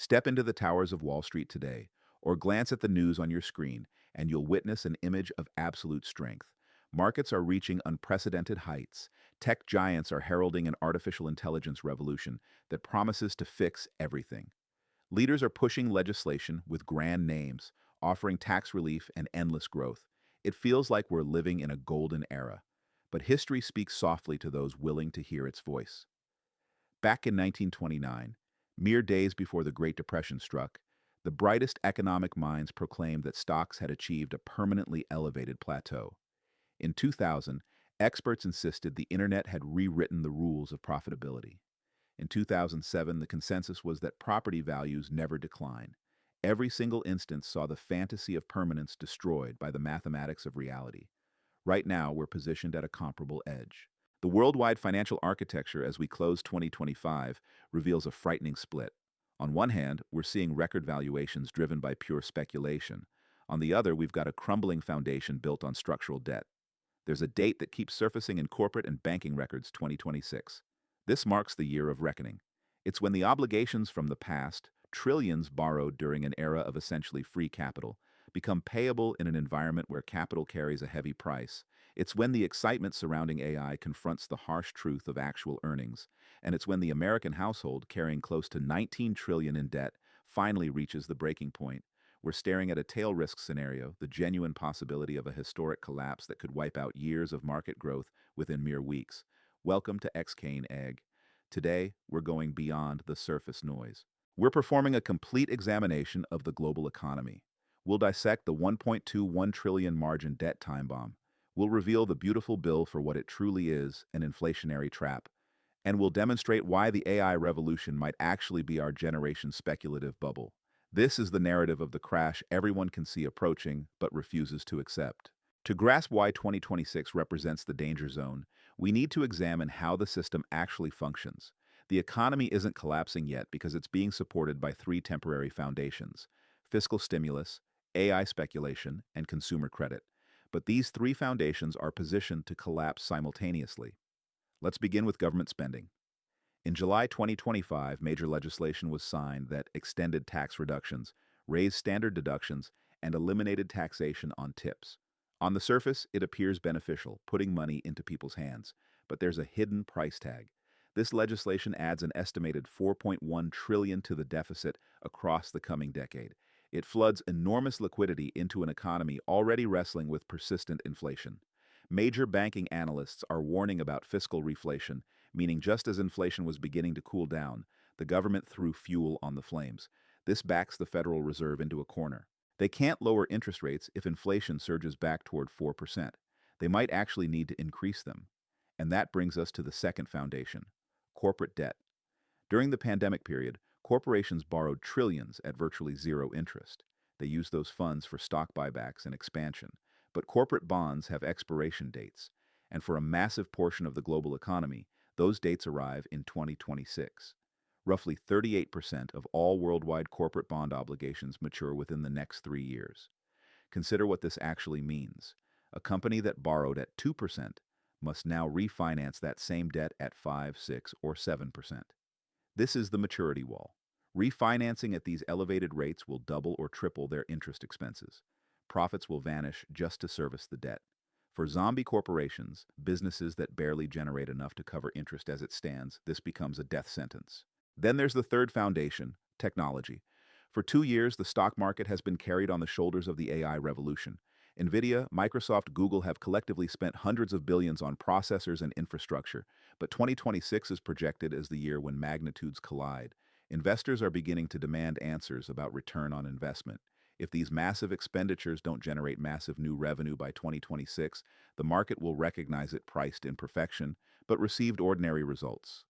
Step into the towers of Wall Street today, or glance at the news on your screen, and you'll witness an image of absolute strength. Markets are reaching unprecedented heights. Tech giants are heralding an artificial intelligence revolution that promises to fix everything. Leaders are pushing legislation with grand names, offering tax relief and endless growth. It feels like we're living in a golden era. But history speaks softly to those willing to hear its voice. Back in 1929, mere days before the Great Depression struck, the brightest economic minds proclaimed that stocks had achieved a permanently elevated plateau. In 2000, experts insisted the internet had rewritten the rules of profitability. In 2007, the consensus was that property values never decline. Every single instance saw the fantasy of permanence destroyed by the mathematics of reality. Right now, we're positioned at a comparable edge. The worldwide financial architecture as we close 2025 reveals a frightening split. On one hand, we're seeing record valuations driven by pure speculation. On the other, we've got a crumbling foundation built on structural debt. There's a date that keeps surfacing in corporate and banking records: 2026. This marks the year of reckoning. It's when the obligations from the past, trillions borrowed during an era of essentially free capital, become payable in an environment where capital carries a heavy price. It's when the excitement surrounding AI confronts the harsh truth of actual earnings. And it's when the American household, carrying close to 19 trillion in debt, finally reaches the breaking point. We're staring at a tail risk scenario, the genuine possibility of a historic collapse that could wipe out years of market growth within mere weeks. Welcome to Kane Egg. Today, we're going beyond the surface noise. We're performing a complete examination of the global economy. We'll dissect the 1.21 trillion margin debt time bomb. We'll reveal the beautiful bill for what it truly is, an inflationary trap. And we'll demonstrate why the AI revolution might actually be our generation's speculative bubble. This is the narrative of the crash everyone can see approaching but refuses to accept. To grasp why 2026 represents the danger zone, we need to examine how the system actually functions. The economy isn't collapsing yet because it's being supported by three temporary foundations: fiscal stimulus, AI speculation, and consumer credit. But these three foundations are positioned to collapse simultaneously. Let's begin with government spending. In July 2025, major legislation was signed that extended tax reductions, raised standard deductions, and eliminated taxation on tips. On the surface, it appears beneficial, putting money into people's hands. But there's a hidden price tag. This legislation adds an estimated 4.1 trillion to the deficit across the coming decade. It floods enormous liquidity into an economy already wrestling with persistent inflation. Major banking analysts are warning about fiscal reflation, meaning just as inflation was beginning to cool down, the government threw fuel on the flames. This backs the Federal Reserve into a corner. They can't lower interest rates if inflation surges back toward 4%. They might actually need to increase them. And that brings us to the second foundation: corporate debt. During the pandemic period, corporations borrowed trillions at virtually zero interest. They used those funds for stock buybacks and expansion. But corporate bonds have expiration dates, and for a massive portion of the global economy, those dates arrive in 2026. Roughly 38% of all worldwide corporate bond obligations mature within the next 3 years. Consider what this actually means. A company that borrowed at 2% must now refinance that same debt at 5, 6, or 7%. This is the maturity wall. Refinancing at these elevated rates will double or triple their interest expenses. Profits will vanish just to service the debt. For zombie corporations, businesses that barely generate enough to cover interest as it stands, this becomes a death sentence. Then there's the third foundation: technology. For 2 years, the stock market has been carried on the shoulders of the AI revolution. Nvidia, Microsoft, Google have collectively spent hundreds of billions on processors and infrastructure, but 2026 is projected as the year when magnitudes collide. Investors are beginning to demand answers about return on investment. If these massive expenditures don't generate massive new revenue by 2026, the market will recognize it priced in perfection, but received ordinary results.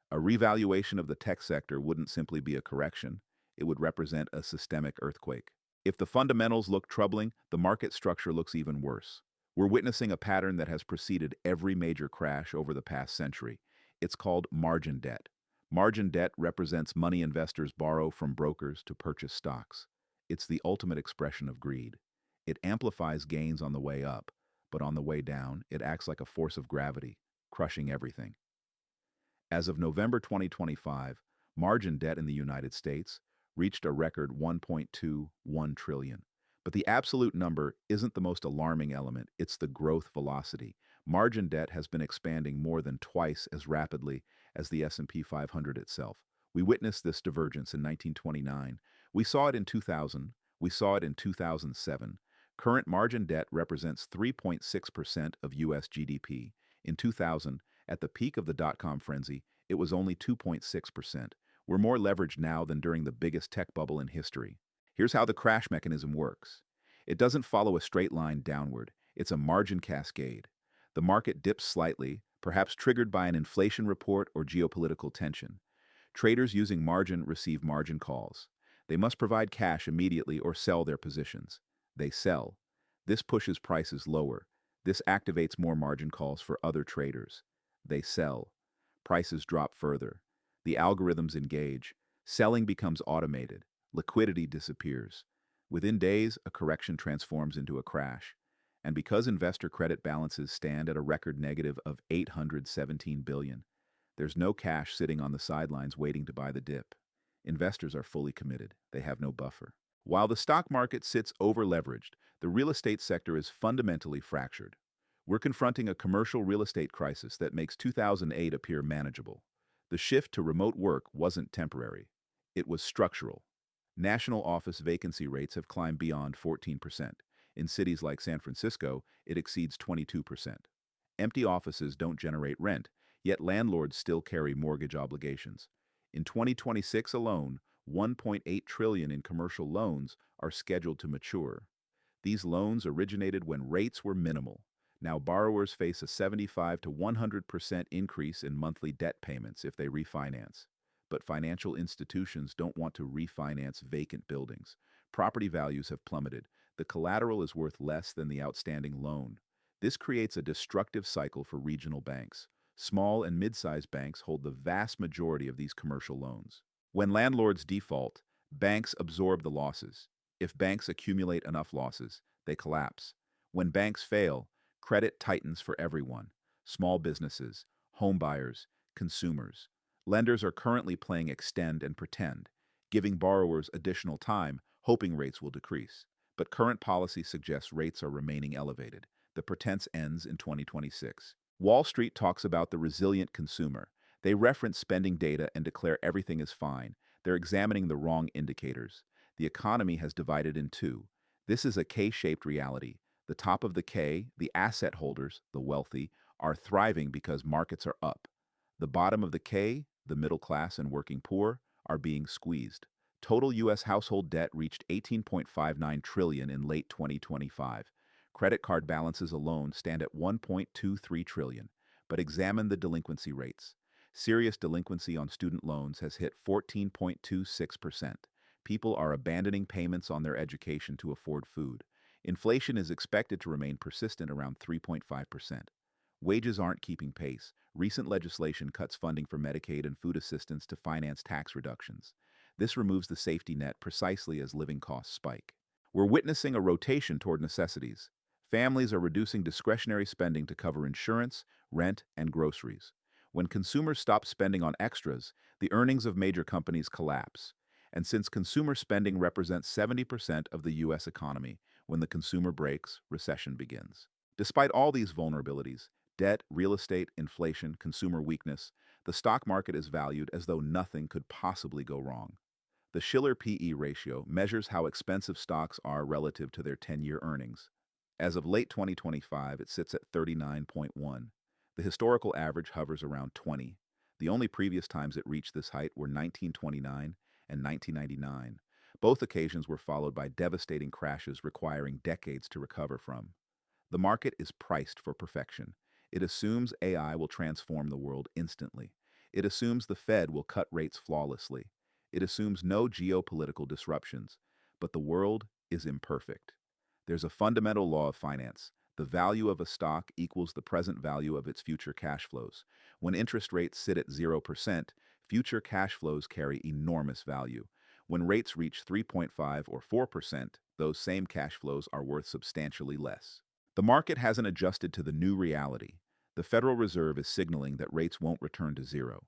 A revaluation of the tech sector wouldn't simply be a correction, it would represent a systemic earthquake. If the fundamentals look troubling, the market structure looks even worse. We're witnessing a pattern that has preceded every major crash over the past century. It's called margin debt. Margin debt represents money investors borrow from brokers to purchase stocks. It's the ultimate expression of greed. It amplifies gains on the way up, but on the way down, it acts like a force of gravity, crushing everything. As of November 2025, margin debt in the United States reached a record 1.21 trillion. But the absolute number isn't the most alarming element, it's the growth velocity. Margin debt has been expanding more than twice as rapidly as the S&P 500 itself. We witnessed this divergence in 1929. We saw it in 2000. We saw it in 2007. Current margin debt represents 3.6% of U.S. GDP. In 2000, at the peak of the dot-com frenzy, it was only 2.6%. We're more leveraged now than during the biggest tech bubble in history. Here's how the crash mechanism works. It doesn't follow a straight line downward. It's a margin cascade. The market dips slightly, perhaps triggered by an inflation report or geopolitical tension. Traders using margin receive margin calls. They must provide cash immediately or sell their positions. They sell. This pushes prices lower. This activates more margin calls for other traders. They sell. Prices drop further. The algorithms engage. Selling becomes automated. Liquidity disappears. Within days, a correction transforms into a crash. And because investor credit balances stand at a record negative of 817 billion, there's no cash sitting on the sidelines waiting to buy the dip. Investors are fully committed. They have no buffer. While the stock market sits over-leveraged, the real estate sector is fundamentally fractured. We're confronting a commercial real estate crisis that makes 2008 appear manageable. The shift to remote work wasn't temporary. It was structural. National office vacancy rates have climbed beyond 14%. In cities like San Francisco, it exceeds 22%. Empty offices don't generate rent, yet landlords still carry mortgage obligations. In 2026 alone, 1.8 trillion in commercial loans are scheduled to mature. These loans originated when rates were minimal. Now borrowers face a 75 to 100% increase in monthly debt payments if they refinance. But financial institutions don't want to refinance vacant buildings. Property values have plummeted. The collateral is worth less than the outstanding loan. This creates a destructive cycle for regional banks. Small and mid-sized banks hold the vast majority of these commercial loans. When landlords default, banks absorb the losses. If banks accumulate enough losses, they collapse. When banks fail, credit tightens for everyone: small businesses, home buyers, consumers. Lenders are currently playing extend and pretend, giving borrowers additional time, hoping rates will decrease. But current policy suggests rates are remaining elevated. The pretense ends in 2026. Wall Street talks about the resilient consumer. They reference spending data and declare everything is fine. They're examining the wrong indicators. The economy has divided in two. This is a K-shaped reality. The top of the K, the asset holders, the wealthy, are thriving because markets are up. The bottom of the K, the middle class and working poor, are being squeezed. Total U.S. household debt reached 18.59 trillion in late 2025. Credit card balances alone stand at 1.23 trillion. But examine the delinquency rates. Serious delinquency on student loans has hit 14.26%. People are abandoning payments on their education to afford food. Inflation is expected to remain persistent around 3.5%. Wages aren't keeping pace. Recent legislation cuts funding for Medicaid and food assistance to finance tax reductions. This removes the safety net precisely as living costs spike. We're witnessing a rotation toward necessities. Families are reducing discretionary spending to cover insurance, rent, and groceries. When consumers stop spending on extras, the earnings of major companies collapse. And since consumer spending represents 70% of the U.S. economy, when the consumer breaks, recession begins. Despite all these vulnerabilities, debt, real estate, inflation, consumer weakness, the stock market is valued as though nothing could possibly go wrong. The Shiller P/E ratio measures how expensive stocks are relative to their 10-year earnings. As of late 2025, it sits at 39.1. The historical average hovers around 20. The only previous times it reached this height were 1929 and 1999. Both occasions were followed by devastating crashes requiring decades to recover from. The market is priced for perfection. It assumes AI will transform the world instantly. It assumes the Fed will cut rates flawlessly. It assumes no geopolitical disruptions. But the world is imperfect. There's a fundamental law of finance. The value of a stock equals the present value of its future cash flows. When interest rates sit at 0%, future cash flows carry enormous value. When rates reach 3.5 or 4%, those same cash flows are worth substantially less. The market hasn't adjusted to the new reality. The Federal Reserve is signaling that rates won't return to zero.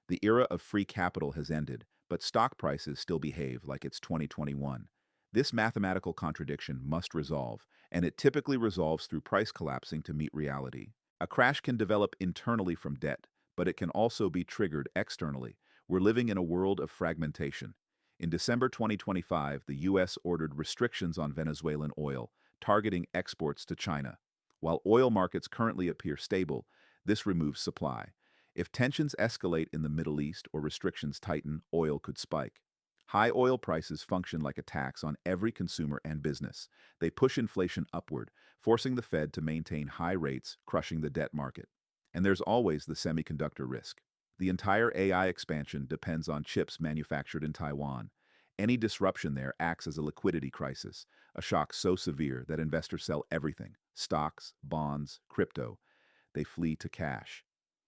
The era of free capital has ended, but stock prices still behave like it's 2021. This mathematical contradiction must resolve, and it typically resolves through price collapsing to meet reality. A crash can develop internally from debt, but it can also be triggered externally. We're living in a world of fragmentation. In December 2025, the U.S. ordered restrictions on Venezuelan oil, targeting exports to China. While oil markets currently appear stable, this removes supply. If tensions escalate in the Middle East or restrictions tighten, oil could spike. High oil prices function like a tax on every consumer and business. They push inflation upward, forcing the Fed to maintain high rates, crushing the debt market. And there's always the semiconductor risk. The entire AI expansion depends on chips manufactured in Taiwan. Any disruption there acts as a liquidity crisis, a shock so severe that investors sell everything: stocks, bonds, crypto. They flee to cash.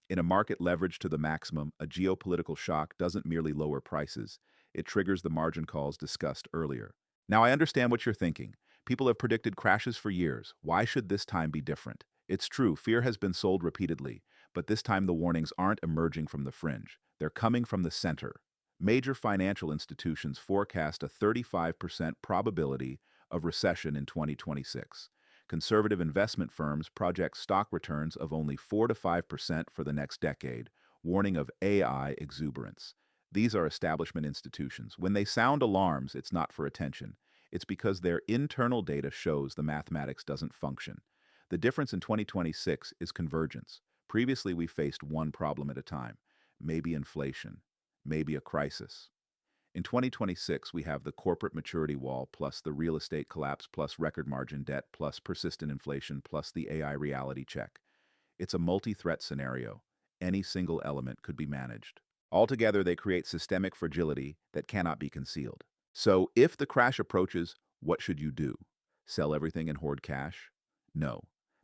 In a market leveraged to the maximum, a geopolitical shock doesn't merely lower prices, it triggers the margin calls discussed earlier. Now, I understand what you're thinking. People have predicted crashes for years. Why should this time be different? It's true, fear has been sold repeatedly, but this time the warnings aren't emerging from the fringe. They're coming from the center. Major financial institutions forecast a 35% probability of recession in 2026. Conservative investment firms project stock returns of only 4 to 5% for the next decade, warning of AI exuberance. These are establishment institutions. When they sound alarms, it's not for attention. It's because their internal data shows the mathematics doesn't function. The difference in 2026 is convergence. Previously, we faced one problem at a time, maybe inflation, maybe a crisis. In 2026, we have the corporate maturity wall plus the real estate collapse plus record margin debt plus persistent inflation plus the AI reality check. It's a multi-threat scenario. Any single element could be managed. Altogether, they create systemic fragility that cannot be concealed. So, if the crash approaches, what should you do? Sell everything and hoard cash? No.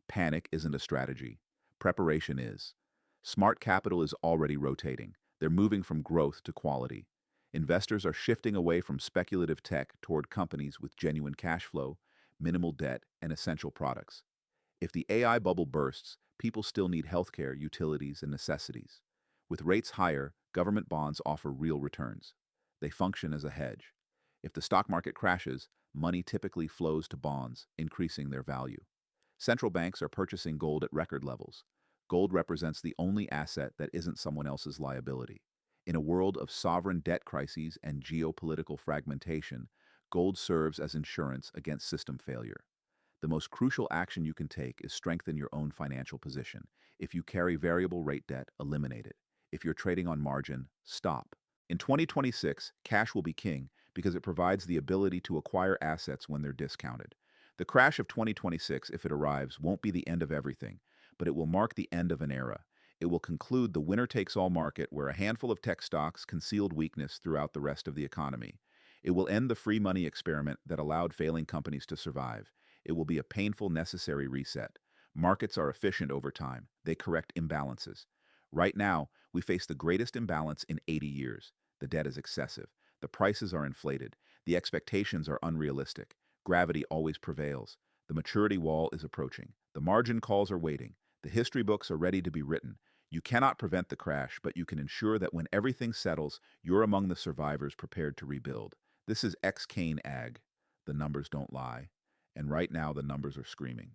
Panic isn't a strategy. Preparation is. Smart capital is already rotating. They're moving from growth to quality. Investors are shifting away from speculative tech toward companies with genuine cash flow, minimal debt, and essential products. If the AI bubble bursts, people still need healthcare, utilities, and necessities. With rates higher, government bonds offer real returns. They function as a hedge. If the stock market crashes, money typically flows to bonds, increasing their value. Central banks are purchasing gold at record levels. Gold represents the only asset that isn't someone else's liability. In a world of sovereign debt crises and geopolitical fragmentation, gold serves as insurance against system failure. The most crucial action you can take is strengthen your own financial position. If you carry variable rate debt, eliminate it. If you're trading on margin, stop. In 2026, cash will be king because it provides the ability to acquire assets when they're discounted. The crash of 2026, if it arrives, won't be the end of everything, but it will mark the end of an era. It will conclude the winner-takes-all market where a handful of tech stocks concealed weakness throughout the rest of the economy. It will end the free money experiment that allowed failing companies to survive. It will be a painful, necessary reset. Markets are efficient over time. They correct imbalances. Right now, we face the greatest imbalance in 80 years. The debt is excessive. The prices are inflated. The expectations are unrealistic. Gravity always prevails. The maturity wall is approaching. The margin calls are waiting. The history books are ready to be written. You cannot prevent the crash, but you can ensure that when everything settles, you're among the survivors prepared to rebuild. This is Kane Ag. The numbers don't lie. And right now, the numbers are screaming.